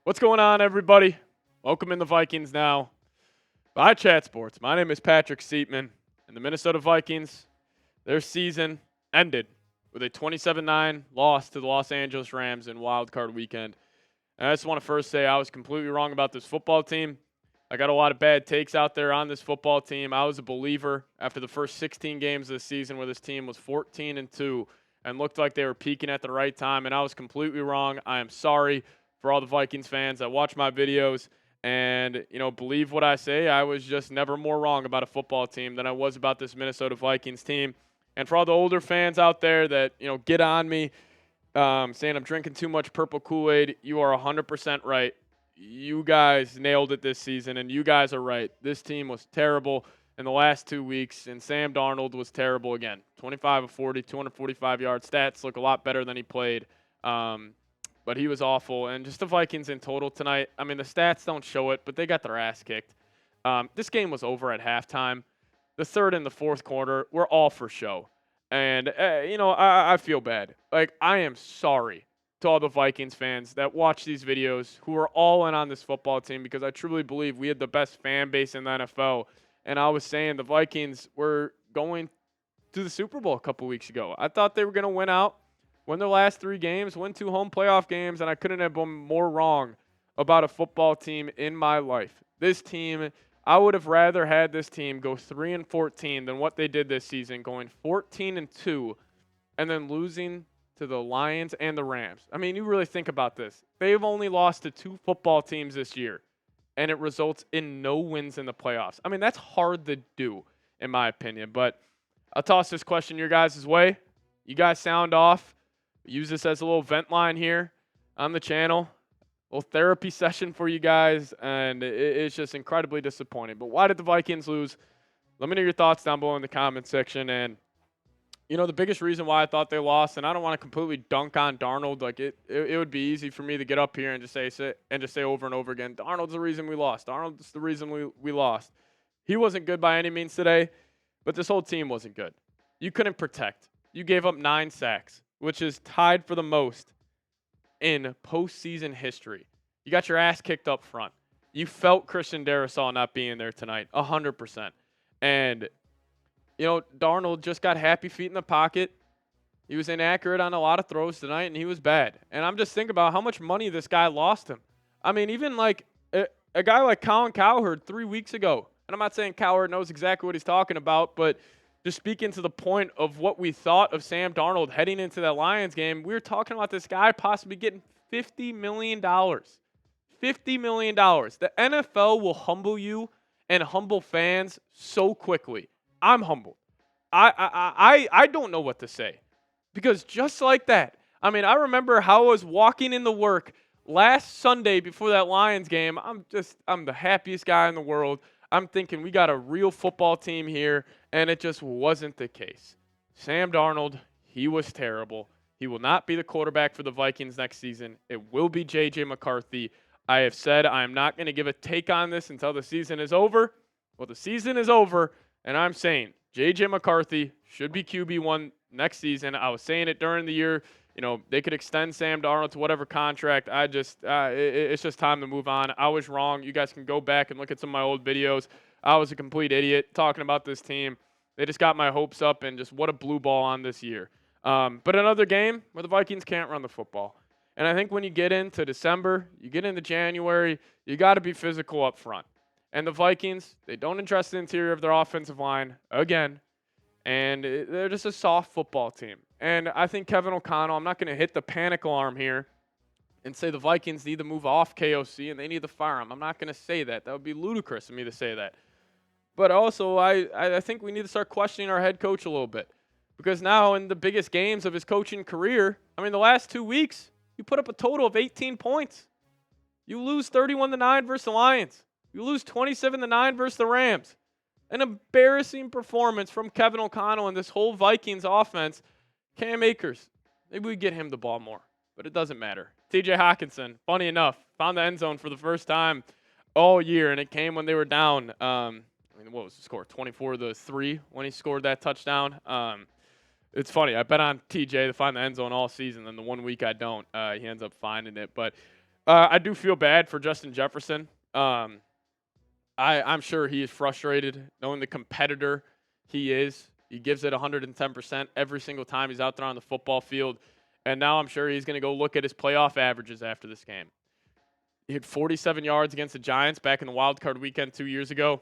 What's going on, everybody? Welcome in the Vikings Now by Chat Sports. My name is Patrick Siepman, and the Minnesota Vikings, their season ended with a 27-9 loss to the Los Angeles Rams in Wild Card Weekend. And I just want to first say I was completely wrong about this football team. I got a lot of bad takes out there on this football team. I was a believer after the first 16 games of the season where this team was 14-2 and looked like they were peaking at the right time, and I was completely wrong. I am sorry for all the Vikings fans that watch my videos and, believe what I say. I was just never more wrong about a football team than I was about this Minnesota Vikings team. And for all the older fans out there that, get on me saying I'm drinking too much purple Kool-Aid, you are 100% right. You guys nailed it this season, and you guys are right. This team was terrible in the last 2 weeks, and Sam Darnold was terrible again. 25 of 40, 245 yards. Stats look a lot better than he played. But he was awful. And just the Vikings in total tonight, I mean, the stats don't show it, but they got their ass kicked. This game was over at halftime. The third and the fourth quarter were all for show. And, I feel bad. Like, I am sorry to all the Vikings fans that watch these videos who are all in on this football team, because I truly believe we had the best fan base in the NFL. And I was saying the Vikings were going to the Super Bowl a couple weeks ago. I thought they were going to win out, win their last 3 games, win 2 home playoff games, and I couldn't have been more wrong about a football team in my life. This team, I would have rather had this team go 3-14 than what they did this season, going 14-2 and then losing to the Lions and the Rams. I mean, you really think about this. They've only lost to 2 football teams this year, and it results in no wins in the playoffs. I mean, that's hard to do, in my opinion. But I'll toss this question your guys' way. You guys sound off. Use this as a little vent line here on the channel. A little therapy session for you guys, and it's just incredibly disappointing. But why did the Vikings lose? Let me know your thoughts down below in the comment section. And, the biggest reason why I thought they lost, and I don't want to completely dunk on Darnold. Like, it would be easy for me to get up here and just say over and over again, Darnold's the reason we lost. Darnold's the reason we lost. He wasn't good by any means today, but this whole team wasn't good. You couldn't protect. You gave up 9 sacks, which is tied for the most in postseason history. You got your ass kicked up front. You felt Christian Darrisaw not being there tonight, 100%. And, Darnold just got happy feet in the pocket. He was inaccurate on a lot of throws tonight, and he was bad. And I'm just thinking about how much money this guy lost him. I mean, even like a guy like Colin Cowherd 3 weeks ago, and I'm not saying Cowherd knows exactly what he's talking about, but just speaking to the point of what we thought of Sam Darnold heading into that Lions game, we were talking about this guy possibly getting $50 million. $50 million. The NFL will humble you and humble fans so quickly. I'm humbled. I don't know what to say, because just like that, I mean, I remember how I was walking into work last Sunday before that Lions game. I'm the happiest guy in the world. I'm thinking we got a real football team here, and it just wasn't the case. Sam Darnold, he was terrible. He will not be the quarterback for the Vikings next season. It will be J.J. McCarthy. I have said I am not going to give a take on this until the season is over. Well, the season is over, and I'm saying J.J. McCarthy should be QB1 next season. I was saying it during the year. They could extend Sam Darnold to whatever contract. It's just time to move on. I was wrong. You guys can go back and look at some of my old videos. I was a complete idiot talking about this team. They just got my hopes up, and just what a blue ball on this year. But another game where the Vikings can't run the football. And I think when you get into December, you get into January, you got to be physical up front. And the Vikings, they don't address the interior of their offensive line again. And they're just a soft football team. And I think Kevin O'Connell, I'm not going to hit the panic alarm here and say the Vikings need to move off KOC and they need to fire him. I'm not going to say that. That would be ludicrous of me to say that. But also, I think we need to start questioning our head coach a little bit. Because now in the biggest games of his coaching career, I mean, the last 2 weeks, you put up a total of 18 points. You lose 31-9 versus the Lions. You lose 27-9 versus the Rams. An embarrassing performance from Kevin O'Connell and this whole Vikings offense. Cam Akers, maybe we get him the ball more, but it doesn't matter. TJ Hockenson, funny enough, found the end zone for the first time all year, and it came when they were down. What was the score? 24-3 when he scored that touchdown. It's funny. I bet on TJ to find the end zone all season, and the 1 week I don't, he ends up finding it. But I do feel bad for Justin Jefferson. I'm sure he is frustrated knowing the competitor he is. He gives it 110% every single time he's out there on the football field. And now I'm sure he's going to go look at his playoff averages after this game. He hit 47 yards against the Giants back in the wild card weekend 2 years ago.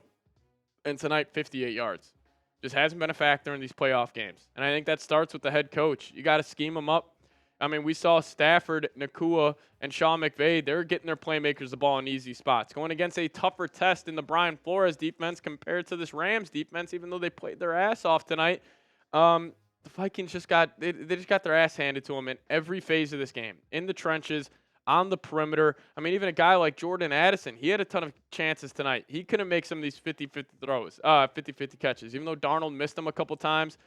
And tonight, 58 yards. Just hasn't been a factor in these playoff games. And I think that starts with the head coach. You got to scheme him up. I mean, we saw Stafford, Nakua, and Sean McVay. They're getting their playmakers the ball in easy spots. Going against a tougher test in the Brian Flores defense compared to this Rams defense, even though they played their ass off tonight. The Vikings just got their ass handed to them in every phase of this game. In the trenches, on the perimeter. I mean, even a guy like Jordan Addison, he had a ton of chances tonight. He couldn't make some of these 50-50 throws, 50-50 catches, even though Darnold missed them a couple times.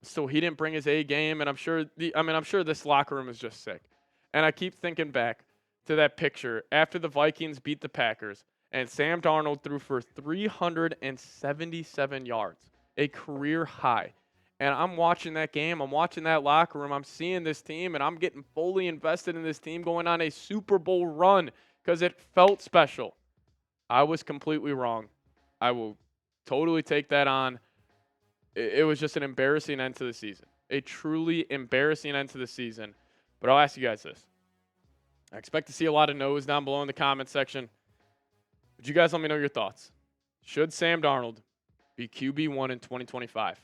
So he didn't bring his A game, and I'm sure this locker room is just sick. And I keep thinking back to that picture after the Vikings beat the Packers, and Sam Darnold threw for 377 yards, a career high. And I'm watching that game. I'm watching that locker room. I'm seeing this team, and I'm getting fully invested in this team going on a Super Bowl run because it felt special. I was completely wrong. I will totally take that on. It was just an embarrassing end to the season, a truly embarrassing end to the season. But I'll ask you guys this. I expect to see a lot of no's down below in the comment section. Would you guys let me know your thoughts? Should Sam Darnold be QB1 in 2025?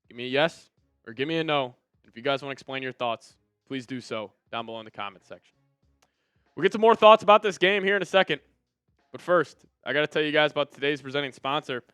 Give me a yes or give me a no. If you guys want to explain your thoughts, please do so down below in the comment section. We'll get to more thoughts about this game here in a second. But first, I got to tell you guys about today's presenting sponsor,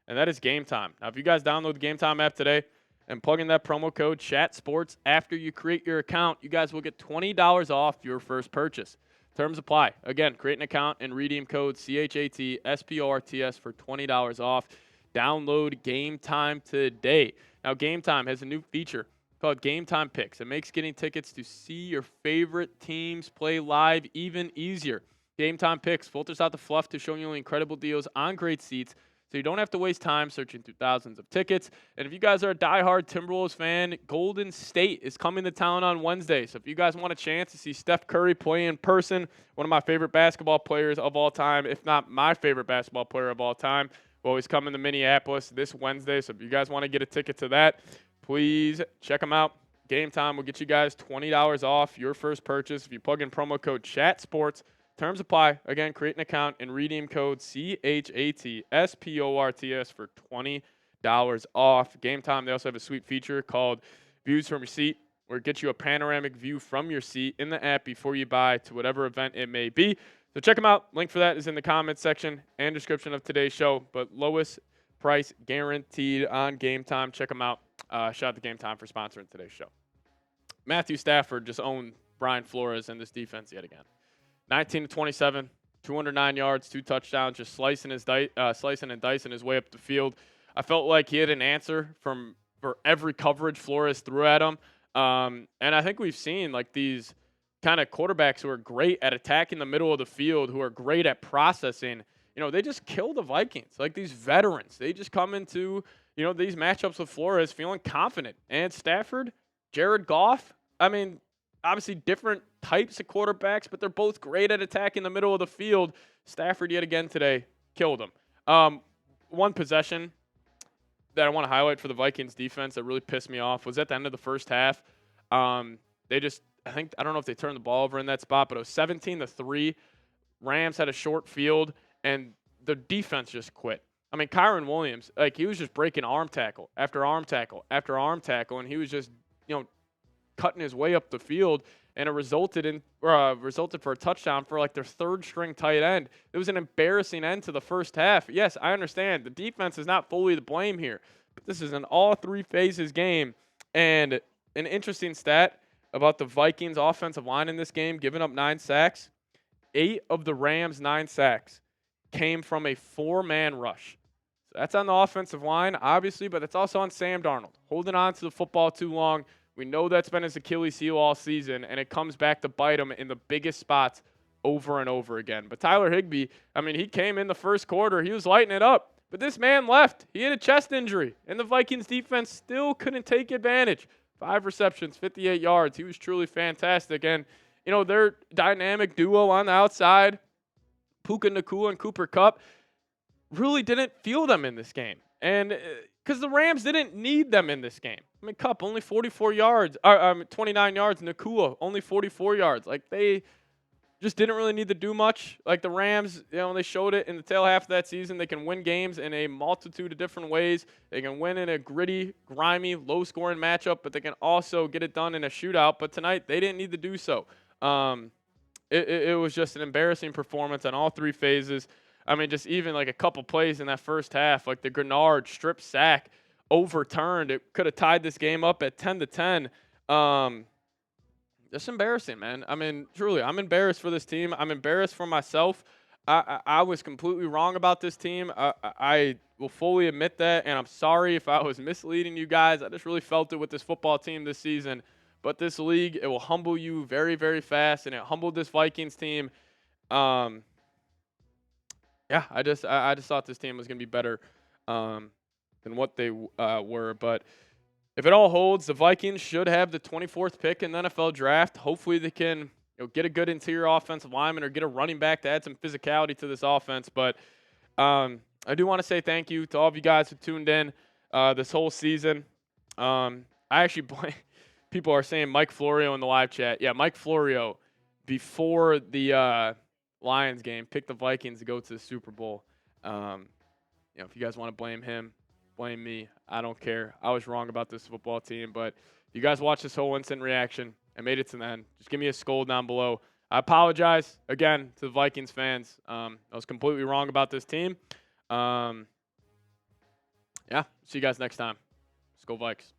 and that is Game Time. Now, if you guys download the Game Time app today and plug in that promo code CHATSPORTS after you create your account, you guys will get $20 off your first purchase. Terms apply. Again, create an account and redeem code CHATSPORTS for $20 off. Download Game Time today. Now, Game Time has a new feature called Game Time Picks. It makes getting tickets to see your favorite teams play live even easier. Game Time Picks filters out the fluff to show you incredible deals on great seats, so you don't have to waste time searching through thousands of tickets. And if you guys are a diehard Timberwolves fan, Golden State is coming to town on Wednesday. So if you guys want a chance to see Steph Curry play in person, one of my favorite basketball players of all time, if not my favorite basketball player of all time, will always come into Minneapolis this Wednesday. So if you guys want to get a ticket to that, please check them out. Game Time will get you guys $20 off your first purchase if you plug in promo code CHATSPORTS. Terms apply. Again, create an account and redeem code CHATSPORTS for $20 off. Game Time, they also have a sweet feature called Views from Your Seat, where it gets you a panoramic view from your seat in the app before you buy to whatever event it may be. So check them out. Link for that is in the comments section and description of today's show. But lowest price guaranteed on Game Time. Check them out. Shout out to Game Time for sponsoring today's show. Matthew Stafford just owned Brian Flores and this defense yet again. 19-27, 209 yards, 2 touchdowns, just slicing and dicing his way up the field. I felt like he had an answer for every coverage Flores threw at him. And I think we've seen like these kind of quarterbacks who are great at attacking the middle of the field, who are great at processing. You know, they just kill the Vikings. Like these veterans, they just come into, you know, these matchups with Flores feeling confident. And Stafford, Jared Goff, I mean, obviously different types of quarterbacks, but they're both great at attacking the middle of the field. Stafford yet again today killed them. One possession that I want to highlight for the Vikings defense that really pissed me off was at the end of the first half. I don't know if they turned the ball over in that spot, but it was 17-3. Rams had a short field, and the defense just quit. I mean, Kyron Williams, like he was just breaking arm tackle after arm tackle after arm tackle, and he was just, you know, cutting his way up the field, and it resulted for a touchdown for like their third string tight end. It was an embarrassing end to the first half. Yes, I understand the defense is not fully to blame here, but this is an all three phases game. And an interesting stat about the Vikings offensive line in this game, giving up 9 sacks. 8 of the Rams' 9 sacks came from a 4-man rush. So that's on the offensive line, obviously, but it's also on Sam Darnold, holding on to the football too long. We know that's been his Achilles heel all season, and it comes back to bite him in the biggest spots over and over again. But Tyler Higbee, I mean, he came in the first quarter. He was lighting it up, but this man left. He had a chest injury, and the Vikings defense still couldn't take advantage. 5 receptions, 58 yards. He was truly fantastic. And their dynamic duo on the outside, Puka Nacua and Cooper Kupp, really didn't feel them in this game. And because the Rams didn't need them in this game. I mean, Kupp only 44 yards, 29 yards. Nacua only 44 yards. Like, they just didn't really need to do much. Like the Rams, they showed it in the tail half of that season. They can win games in a multitude of different ways. They can win in a gritty, grimy, low-scoring matchup, but they can also get it done in a shootout. But tonight, they didn't need to do so. It was just an embarrassing performance on all three phases. I mean, just even like a couple plays in that first half, like the Grenard strip sack overturned. It could have tied this game up at 10-10. Just embarrassing, man. I mean, truly, I'm embarrassed for this team. I'm embarrassed for myself. I was completely wrong about this team. I will fully admit that, and I'm sorry if I was misleading you guys. I just really felt it with this football team this season. But this league, it will humble you very, very fast, and it humbled this Vikings team. Yeah, I just thought this team was going to be better than what they were. But if it all holds, the Vikings should have the 24th pick in the NFL draft. Hopefully they can get a good interior offensive lineman or get a running back to add some physicality to this offense. But I do want to say thank you to all of you guys who tuned in this whole season. I actually people are saying Mike Florio in the live chat. Yeah, Mike Florio, before the Lions game, picked the Vikings to go to the Super Bowl. If you guys want to blame him, blame me. I don't care. I was wrong about this football team, but you guys watch this whole instant reaction and made it to the end. Just give me a scold down below. I apologize again to the Vikings fans. I was completely wrong about this team. Yeah, see you guys next time. Let's go Vikes.